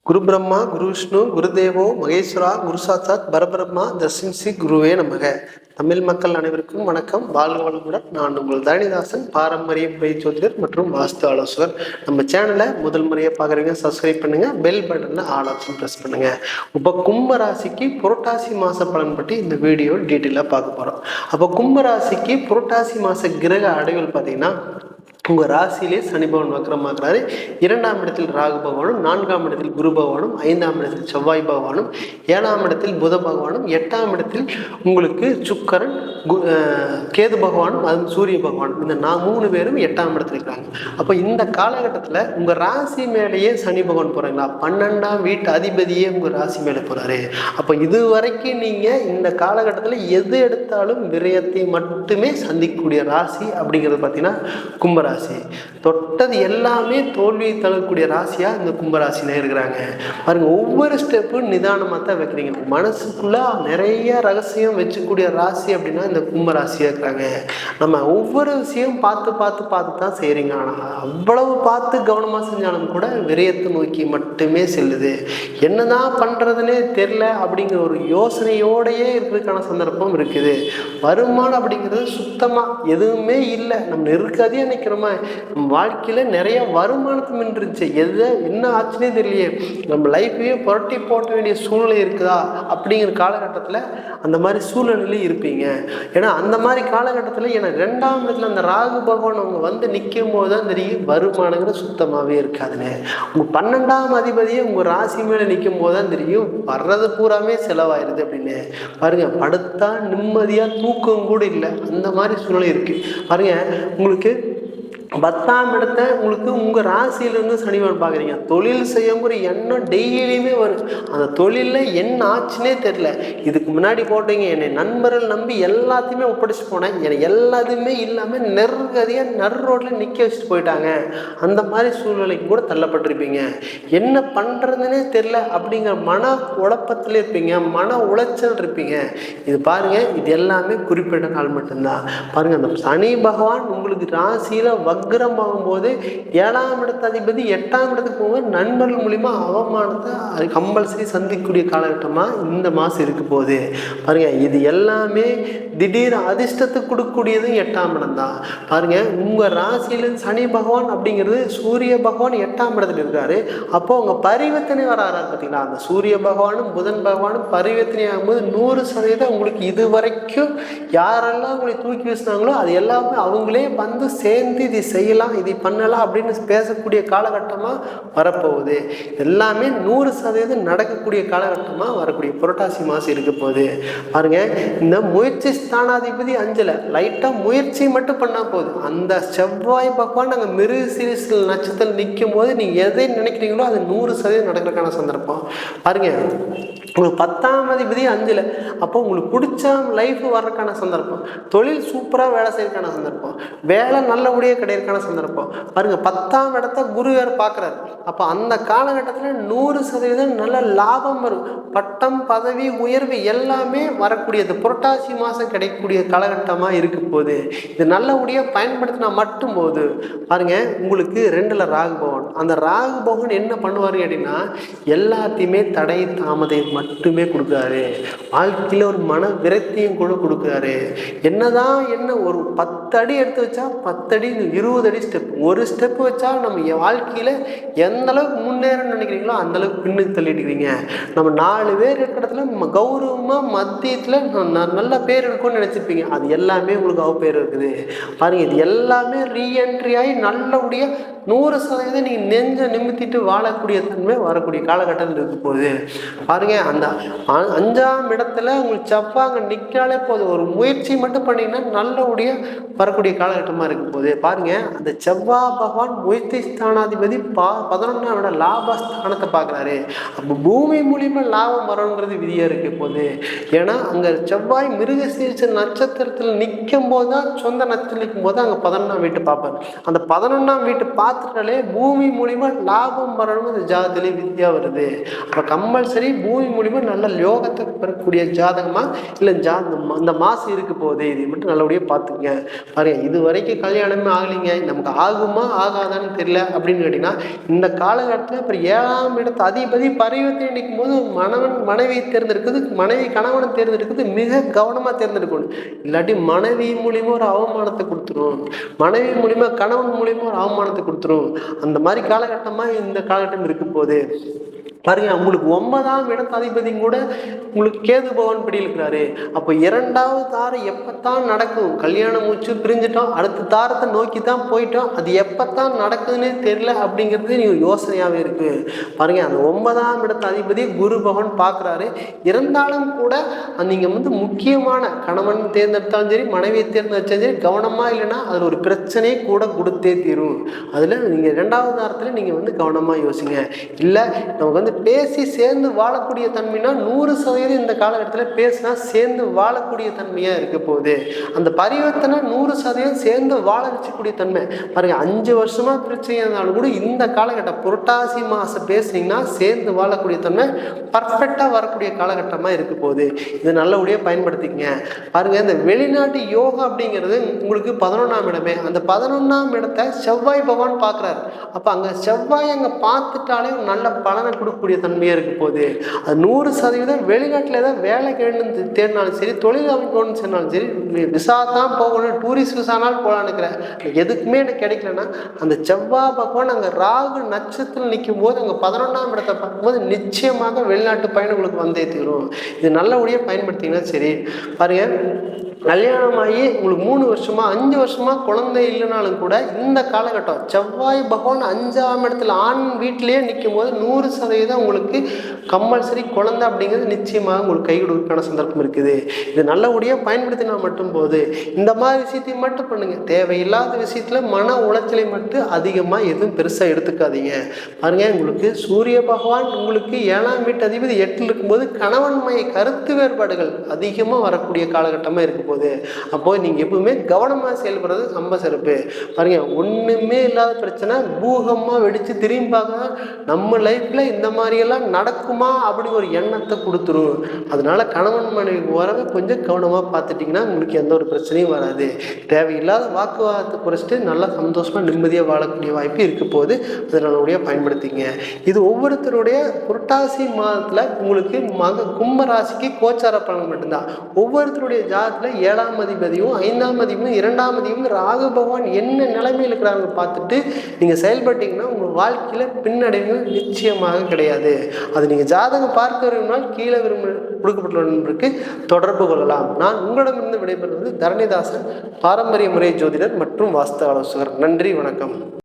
குரு பிரம்மா, குரு விஷ்ணு, குருதேவோ மகேஸ்வரா, குரு சாட்சாத் பரபிரம்மா, தர்ஷின்சி குருவே நமக. தமிழ் மக்கள் அனைவருக்கும் வணக்கம். வாழ்க வளமுடன். நான் உங்கள் தரணிதாசன், பாரம்பரிய ஜோதிடர் மற்றும் வாஸ்து ஆலோசகர். நம்ம சேனலை முதல் முறையாக பார்க்குறீங்க, சப்ஸ்கிரைப் பண்ணுங்க, பெல் பட்டன்ல ஆல் ஆப்ஷன் ப்ரெஸ் பண்ணுங்க. இப்போ கும்பராசிக்கு புரட்டாசி மாச பலன் பற்றி இந்த வீடியோ டீட்டெயிலாக பார்க்க போகிறோம். அப்போ கும்பராசிக்கு புரட்டாசி மாச கிரக அடைகள் பார்த்தீங்கன்னா, உங்கள் ராசியிலே சனி பகவான் வக்ரமாக்குறாரு. 2ஆம் இடத்தில் ராகு பகவானும், 4ஆம் இடத்தில் குரு பகவானும், 5ஆம் இடத்தில் செவ்வாய் பகவானும், 7ஆம் இடத்தில் புத பகவானும், 8ஆம் இடத்தில் உங்களுக்கு சுக்கரன், கேது பகவானும், அது சூரிய பகவானும், இந்த 3 பேரும் 8ஆம் இடத்துல இருக்கிறாங்க. அப்போ இந்த காலகட்டத்தில் உங்கள் ராசி மேலேயே சனி பகவான் போகிறாங்களா, 12ஆம் வீட்டு அதிபதியே உங்கள் ராசி மேலே போகிறாரு. அப்போ இது வரைக்கும் நீங்கள் இந்த காலகட்டத்தில் எது எடுத்தாலும் விரயத்தை மட்டுமே சந்திக்கக்கூடிய ராசி அப்படிங்கிறது பார்த்தீங்கன்னா கும்பராசி. தொட்டது எல்லாமே தோல்வியை தள்ளக்கூடிய ராசியா இந்த கும்பராசியில இருக்கிறாங்க. பாருங்க, ஒவ்வொரு ஸ்டெப்பும் நிதானமா தான் வைக்கிறீங்க. மனசுக்குள்ள நிறைய ரகசியம் வச்சுக்கூடிய ராசி அப்படின்னா இந்த கும்பராசியா இருக்கிறாங்க. நம்ம ஒவ்வொரு விஷயம் பார்த்து பார்த்து பார்த்து தான் செய்யறீங்க. ஆனா அவ்வளவு பார்த்து கவனமா செஞ்சாலும் கூட விரயத்தை நோக்கி மட்டுமே செல்லுது. என்னதான் பண்றதுன்னே தெரியல அப்படிங்கிற ஒரு யோசனையோடையே இருக்கிறதுக்கான சந்தர்ப்பம் இருக்குது. வருமானம் அப்படிங்கிறது சுத்தமா எதுவுமே இல்லை. நம்ம இருக்காதே நினைக்கிறோமா, நம்ம வாழ்க்கையில நிறைய வருமானத்தும் இருந்துச்சு, என்ன ஆச்சுன்னே தெரியலையே, நம்ம லைஃபையே புரட்டி போட்ட வேண்டிய சூழ்நிலை இருக்குதா அப்படிங்கிற காலகட்டத்தில் அந்த மாதிரி சூழ்நிலையில இருப்பீங்க. ஏன்னா அந்த மாதிரி காலகட்டத்தில் ஏன்னா 2ஆம் இடத்துல அந்த ராகு பகவான் அவங்க வந்து நிற்கும் போது தான் தெரியும் வருமானங்கிறது சுத்தமாகவே இருக்காதுன்னு. உங்கள் 12ஆம் அதிபதியே உங்கள் ராசி மேலே நிற்கும் போது தான் தெரியும் வர்றது பூராமே செலவாயிருது அப்படின்னு. பாருங்க, படுத்தா நிம்மதியாக தூக்கம் கூட இல்லை, அந்த மாதிரி சூழ்நிலை இருக்கு. பாருங்க, உங்களுக்கு 10ஆம் இடத்தை உங்களுக்கு உங்கள் ராசியிலிருந்து சனிவன் பார்க்குறீங்க. தொழில் செய்யங்கிற எண்ணம் டெய்லியுமே வரும். அந்த தொழிலில் என்ன ஆச்சுன்னே தெரியல. இதுக்கு முன்னாடி போட்டீங்க, என்னை நண்பர்கள் நம்பி எல்லாத்தையுமே ஒப்படைச்சு போனேன், என்னை எல்லாத்தையுமே இல்லாமல் நெருக்கதியாக நடு ரோட்டில் நிற்க வச்சுட்டு போயிட்டாங்க. அந்த மாதிரி சூழ்நிலைக்கு கூட தள்ளப்பட்டிருப்பீங்க. என்ன பண்ணுறதுன்னே தெரியல அப்படிங்கிற மன குழப்பத்தில் இருப்பீங்க, மன உளைச்சல் இருப்பீங்க. இது பாருங்கள், இது எல்லாமே குறிப்பிட்ட நாள் மட்டும்தான். பாருங்கள், அந்த சனி பகவான் உங்களுக்கு ராசியில் வக்ரமாகும் போது 7ஆம் இடத்து அதிபதி 8ஆம் இடத்துக்கு போகும்போது நண்பர்கள் மூலிமா அவமானத்தை கம்பல்சரி சந்திக்கக்கூடிய காலகட்டமாக இந்த மாதம் இருக்க போகுது. பாருங்க, இது எல்லாமே திடீர் அதிர்ஷ்டத்துக்கு கொடுக்கக்கூடியது 8ஆம் இடம் தான். பாருங்க, உங்கள் ராசியில சனி பகவான் அப்படிங்கிறது சூரிய பகவான் 8ஆம் இடத்துல இருக்காரு. அப்போ அவங்க பரிவர்த்தனை வர ஆறாரு. பார்த்தீங்களா, அந்த சூரிய பகவானும் புதன் பகவானும் பரிவர்த்தனை ஆகும்போது 100% உங்களுக்கு இது வரைக்கும் யாரெல்லாம் உங்களை தூக்கி வீசினாங்களோ அது எல்லாமே அவங்களே வந்து சேர்ந்து இது செய்யலாம், இது பண்ணலாம் அப்படின்னு பேசக்கூடிய காலகட்டமாக வரப்போகுது. எல்லாமே 100% நடக்கக்கூடிய காலகட்டமாக வரக்கூடிய புரட்டாசி மாதம் இருக்க போகுது. பாருங்க, இந்த முயற்சி ஸ்தானாதிபதி 5ல் லைட்டாக முயற்சி மட்டும் பண்ணால் போதும். அந்த செவ்வாய் பகவான் நாங்கள் மிருகசீரிஷ நட்சத்திரம் நிற்கும் போது நீங்கள் எதை நினைக்கிறீங்களோ அது 100% நடக்கிறதுக்கான சந்தர்ப்பம். பாருங்க, உங்களுக்கு 10ஆம் அதிபதி 5ல், அப்போ உங்களுக்கு பிடிச்ச லைஃப் வர்றதுக்கான சந்தர்ப்பம். தொழில் சூப்பராக வேலை செய்யறதுக்கான சந்தர்ப்பம். வேலை நல்லபடியாக கிடைக்கிறதுக்கான சந்தர்ப்பம். பாருங்கள், 10ஆம் இடத்த குரு வேறு பார்க்குறாரு. அப்போ அந்த காலகட்டத்தில் 100% நல்ல லாபம் வரும். பட்டம், பதவி, உயர்வு எல்லாமே வரக்கூடியது புரட்டாசி மாதம் கிடைக்கக்கூடிய காலகட்டமாக இருக்க போகுது. இது நல்லபடியாக பயன்படுத்தினா மட்டும் போகுது. பாருங்கள், உங்களுக்கு 2ல் ராகு பகவான். அந்த ராகு பகவான் என்ன பண்ணுவார் அப்படின்னா எல்லாத்தையுமே தடை தாமதை மட்டுமே கொடுக்குறாரு. வாழ்க்கையில் ஒரு மன விரக்தியும் கூட கொடுக்குறாரு. என்னதான் என்ன ஒரு 10 அடி எடுத்து வச்சா 10 அடி 20 அடி ஸ்டெப், ஒரு ஸ்டெப் வச்சா நம்ம வாழ்க்கையில் எந்த அளவுக்கு முன்னேறன்னு நினைக்கிறீங்களோ அந்த அளவுக்கு பின்னுக்கு தள்ளிடுவீங்க. நம்ம 4 பேர் இருக்கிற இடத்துல கௌரவமாக மத்தியத்தில் நல்ல பேர் இருக்கும்னு நினச்சிருப்பீங்க. அது எல்லாமே உங்களுக்கு பேர் இருக்குது. பாருங்க, இது எல்லாமே ரீஎன்ட்ரி ஆகி நல்லபடியாக 100% நீங்கள் நெஞ்ச நிமித்திட்டு வாழக்கூடிய தன்மை வரக்கூடிய காலகட்டத்தில் இருக்க போகுது. பாருங்க, அந்த 5ஆம் இடத்துல உங்களுக்கு செவ்வாங்க நிற்காலே போதும். ஒரு முயற்சி மட்டும் பண்ணீங்கன்னா நல்லபடியாக வரக்கூடிய காலகட்டமாக இருக்க போகுது. பாருங்க, அந்த செவ்வாய் பகவான் முயற்சி ஸ்தானாதிபதி 11ஆம் இடம் லாபஸ்தானத்தை பார்க்குறாரு. அப்போ பூமி மூலியமா லாபம் வரணுங்கிறது விதியாக இருக்க போகுது. ஏன்னா அங்கே செவ்வாய் மிருகசீரிஷ நட்சத்திரத்தில் நிற்கும் போது தான், சொந்த நட்சத்திரம் நிற்கும் போது அங்கே 11ஆம் வீட்டு பார்ப்பார். அந்த 11ஆம் வீட்டு பார்த்துட்டாலே பூமி மூலிமா லாபம் வரணும் அந்த ஜாதத்திலே வித்தியா வருது. அப்போ கம்பல்சரி பூமி மூலிமா நல்ல யோகத்தை இருக்கக்கூடிய ஜாதகமா இல்லை அந்த மாசம் இருக்க போகுது, இதை மட்டும் நல்லபடியாக பார்த்துக்குங்க. பாருங்க, இது வரைக்கும் கல்யாணமே ஆகலைங்க, நமக்கு ஆகுமா ஆகாதான்னு தெரியல அப்படின்னு கேட்டிங்கன்னா, இந்த காலகட்டத்தில் அப்புறம் 7ஆம் இடத்து அதிபதி பரிவர்த்தனை நிற்கும் போது மனைவியை தேர்ந்தெடுக்கிறது, கணவனை தேர்ந்தெடுக்கிறது மிக கவனமாக தேர்ந்தெடுக்கணும். இல்லாட்டி மனைவி மூலியமா ஒரு அவமானத்தை கொடுத்துரும், மனைவி மூலியமா கணவன் மூலியமா ஒரு அவமானத்தை கொடுத்துரும். அந்த மாதிரி காலகட்டமாக இந்த காலகட்டம் இருக்க போகுது. பாருங்க, உங்களுக்கு 9ஆம் இடத்து அதிபதி கூட உங்களுக்கு கேது பகவான் படி இருக்கிறாரு. அப்போ 2வது தாரம் எப்பத்தான் நடக்கும், கல்யாணம் மூச்சு பிரிஞ்சுட்டோம், அடுத்த தாரத்தை நோக்கி தான் போயிட்டோம், அது எப்பத்தான் நடக்குதுன்னே தெரியல அப்படிங்கிறது நீங்க யோசனையாவே இருக்கு. பாருங்க, அந்த 9ஆம் இடத்து அதிபதி குரு பகவான் பார்க்குறாரு. இருந்தாலும் கூட நீங்க முக்கியமான கணவன் தேர்ந்தெடுத்தாலும் சரி, மனைவியை தேர்ந்தெடுத்தாலும் சரி, கவனமா இல்லைன்னா அதில் ஒரு பிரச்சனையை கூட கொடுத்தே தீரும். அதில் நீங்க 2வது தாரத்தில் நீங்க கவனமா யோசிங்க. இல்லை நமக்கு பேசி சேர்ந்து வாழக்கூடிய தன்மைனா 100% இந்த காலகட்டத்தில் பேசினா சேர்ந்து வாழக்கூடிய தன்மையா இருக்க போகுது. அந்த பரிவர்த்தனை 100% சேர்ந்து வாழ வச்சக்கூடிய தன்மை. பாருங்க, 5 வருஷமா பிரச்சனை இருந்தாலும் கூட இந்த காலகட்டம் புரட்டாசி மாசம் பேசுனீங்கன்னா சேர்ந்து வாழக்கூடிய தன்மை பர்ஃபெக்டா வரக்கூடிய காலகட்டமா இருக்க போகுது. இது நல்லபடியாக பயன்படுத்திக்கங்க. பாருங்க, இந்த வெளிநாட்டு யோகா அப்படிங்கிறது உங்களுக்கு 11ஆம் இடமே. அந்த 11ஆம் இடத்தை செவ்வாய் பகவான் பார்க்குறாரு. அப்போ அங்கே செவ்வாய் அங்கே பார்த்துட்டாலே நல்ல பலனை கொடுக்கக்கூடிய தன்மையாக இருக்க போகுது. அது 100% வெளிநாட்டில் ஏதாவது வேலை தேடினாலும் சரி, தொழில் அமைக்கணும்னு சொன்னாலும் சரி, விசா தான் போகணும், டூரிஸ்ட் விசானாலும் போகலான்னு இருக்கிறேன், எதுக்குமே எனக்கு கிடைக்கலன்னா அந்த செவ்வாய் பகவான் அங்கே ராகு நட்சத்திரம் நிற்கும் போது அங்கே 11ஆம் இடத்தை பார்க்கும்போது நிச்சயமாக வெளிநாட்டு பயணங்களுக்கு வந்தே தீரும். இது நல்லபடியாக பயன்படுத்திங்கன்னா சரி. பாருங்க, கல்யாணமாகி உங்களுக்கு 3 வருஷமா 5 வருஷமா குழந்தை இல்லைனாலும் கூட இந்த காலகட்டம் செவ்வாய் பகவான் 5ஆம் இடத்துல ஆண் வீட்டிலேயே நிற்கும் போது 100% உங்களுக்கு கம்பல்சரி குழந்தை அப்படிங்கிறது நிச்சயமாக உங்களுக்கு கை கொடுக்கான சந்தர்ப்பம் இருக்குது. இது நல்லபடியாக பயன்படுத்தினா மட்டும் போது இந்த மாதிரி விஷயத்தையும் மட்டும் பண்ணுங்க. தேவையில்லாத விஷயத்துல மன உளைச்சலை மட்டும் அதிகமாக எதுவும் பெருசாக எடுத்துக்காதீங்க. பாருங்க, உங்களுக்கு சூரிய பகவான் உங்களுக்கு 7ஆம் வீட்டு அதிபதி 8ல் இருக்கும்போது கணவன்மை கருத்து வேறுபாடுகள் அதிகமாக வரக்கூடிய காலகட்டமாக இருக்கும் போது அப்போ நீங்க எப்பவுமே கவனமா செயல்படுறது ரொம்ப சிறப்பு. பாருங்க, ஒண்ணுமே இல்லாத பிரச்சனை பூகமா வெடிச்சு திரும்பி பார்க்க நம்ம லைஃப்ல இந்த மாதிரி எல்லாம் நடக்குமா அப்படி ஒரு எண்ணத்தை கொடுத்துரும். அதனால கணவன் மனைவி உறவை கொஞ்சம் கவனமா பார்த்துட்டீங்கன்னா உங்களுக்கு எந்த ஒரு பிரச்சனையும் வராது. தேவையில்லாத வாக்குவாதத்தை குறைச்சிட்டு நல்லா சந்தோஷமா நிம்மதியாக வாழக்கூடிய வாய்ப்பு இருக்க போது அதனால பயன்படுத்திங்க. இது ஒவ்வொருத்தருடைய புரட்டாசி மாதத்துல உங்களுக்கு கும்ப ராசிக்கு கோச்சார பலன் மட்டும்தான். ஒவ்வொருத்தருடைய ஜாதத்துல 7ஆம் அதிபதியும் 5ஆம் அதிபதியும் 2ஆம் அதிபதியும் ராகு பகவான் என்ன நிலைமையில் இருக்கிறாங்க பார்த்துட்டு நீங்க செயல்பட்டீங்கன்னா உங்க வாழ்க்கையில பின்னடைவு நிச்சயமாக கிடையாது. அது நீங்க ஜாதகம் பார்க்க விரும்பினால் கீழே கொடுக்கப்பட்டுள்ள நண்பருக்கு தொடர்பு கொள்ளலாம். நான் உங்களிடமிருந்து விடைபெறுவது தரணிதாசன், பாரம்பரிய முறை ஜோதிடர் மற்றும் வாஸ்து ஆலோசகர். நன்றி, வணக்கம்.